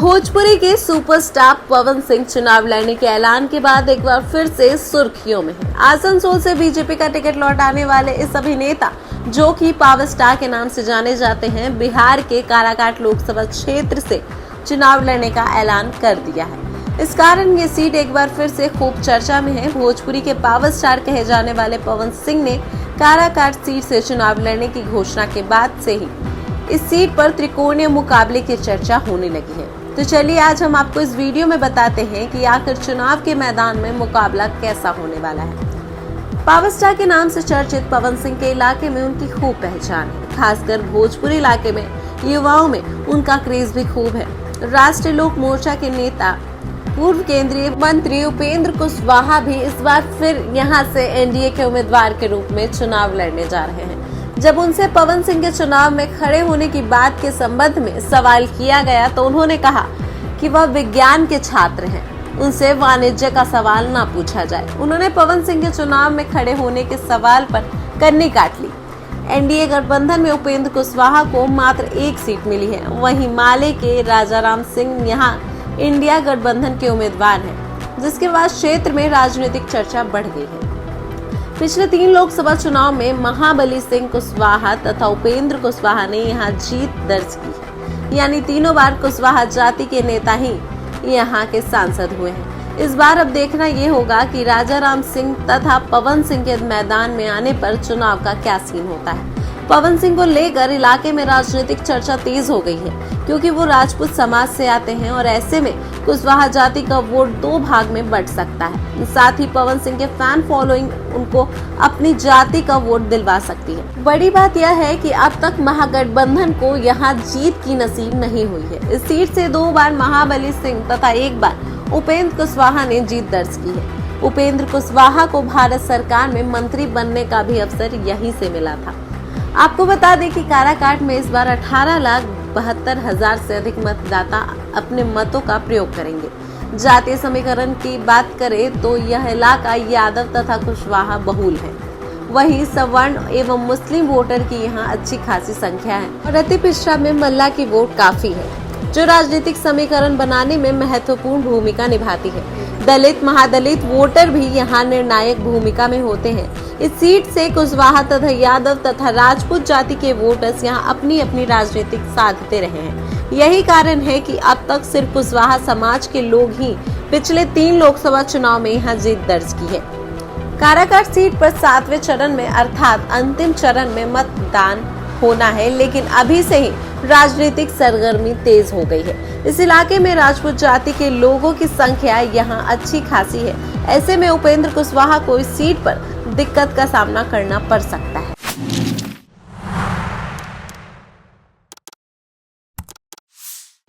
भोजपुरी के सुपरस्टार पवन सिंह चुनाव लड़ने के ऐलान के बाद एक बार फिर से सुर्खियों में है। आसनसोल से बीजेपी का टिकट लौटाने वाले इस अभिनेता, जो कि पावर स्टार के नाम से जाने जाते हैं, बिहार के काराकाट लोकसभा क्षेत्र से चुनाव लड़ने का ऐलान कर दिया है। इस कारण ये सीट एक बार फिर से खूब चर्चा में है। भोजपुरी के पावर स्टार कहे जाने वाले पवन सिंह ने काराकाट सीट से चुनाव लड़ने की घोषणा के बाद से ही इस सीट पर त्रिकोणीय मुकाबले की चर्चा होने लगी है। तो चलिए आज हम आपको इस वीडियो में बताते हैं कि आखिर चुनाव के मैदान में मुकाबला कैसा होने वाला है। पावर स्टार के नाम से चर्चित पवन सिंह के इलाके में उनकी खूब पहचान है। खासकर भोजपुरी इलाके में युवाओं में उनका क्रेज भी खूब है। राष्ट्रीय लोक मोर्चा के नेता पूर्व केंद्रीय मंत्री उपेंद्र कुशवाहा भी इस बार फिर यहां से एनडीए के उम्मीदवार के रूप में चुनाव लड़ने जा रहे हैं। जब उनसे पवन सिंह के चुनाव में खड़े होने की बात के संबंध में सवाल किया गया तो उन्होंने कहा कि वह विज्ञान के छात्र हैं, उनसे वाणिज्य का सवाल ना पूछा जाए। उन्होंने पवन सिंह के चुनाव में खड़े होने के सवाल पर कन्नी काट ली। एनडीए गठबंधन में उपेंद्र कुशवाहा को मात्र एक सीट मिली है। वहीं माले के राजाराम सिंह यहाँ इंडिया गठबंधन के उम्मीदवार हैं, जिसके बाद क्षेत्र में राजनीतिक चर्चा बढ़ गई है। पिछले 3 लोकसभा चुनाव में महाबली सिंह कुशवाहा तथा उपेंद्र कुशवाहा ने यहां जीत दर्ज की है, यानी तीनों बार कुशवाहा जाति के नेता ही यहां के सांसद हुए हैं। इस बार अब देखना ये होगा कि राजाराम सिंह तथा पवन सिंह के मैदान में आने पर चुनाव का क्या सीन होता है। पवन सिंह को लेकर इलाके में राजनीतिक चर्चा तेज हो गई है, क्योंकि वो राजपूत समाज से आते हैं और ऐसे में कुशवाहा जाति का वोट 2 भाग में बंट सकता है। साथ ही पवन सिंह के फैन फॉलोइंग उनको अपनी जाति का वोट दिलवा सकती है। बड़ी बात यह है कि अब तक महागठबंधन को यहाँ जीत की नसीब नहीं हुई है। इस सीट से 2 बार महाबली सिंह तथा 1 बार उपेंद्र कुशवाहा ने जीत दर्ज की है। उपेंद्र कुशवाहा को भारत सरकार में मंत्री बनने का भी अवसर यहीं से मिला था। आपको बता दें कि काराकाट में इस बार 18,72,000 से अधिक मतदाता अपने मतों का प्रयोग करेंगे। जातीय समीकरण की बात करें तो यह इलाका यादव तथा कुशवाहा बहुल है। वहीं सवर्ण एवं मुस्लिम वोटर की यहाँ अच्छी खासी संख्या है और अति पिछड़ा में मल्ला की वोट काफी है, जो राजनीतिक समीकरण बनाने में महत्वपूर्ण भूमिका निभाती है। दलित महादलित वोटर भी यहाँ निर्णायक भूमिका में होते हैं। इस सीट से कुशवाहा तथा यादव तथा राजपूत जाति के वोटर्स यहाँ अपनी अपनी राजनीतिक साधते रहे हैं। यही कारण है कि अब तक सिर्फ कुशवाहा समाज के लोग ही पिछले 3 लोकसभा चुनाव में यहाँ जीत दर्ज की है। काराकाट सीट पर 7वें चरण में अर्थात अंतिम चरण में मतदान होना है, लेकिन अभी से ही राजनीतिक सरगर्मी तेज हो गई है। इस इलाके में राजपूत जाति के लोगों की संख्या यहाँ अच्छी खासी है। ऐसे में उपेंद्र कुशवाहा को इस सीट पर दिक्कत का सामना करना पड़ सकता है।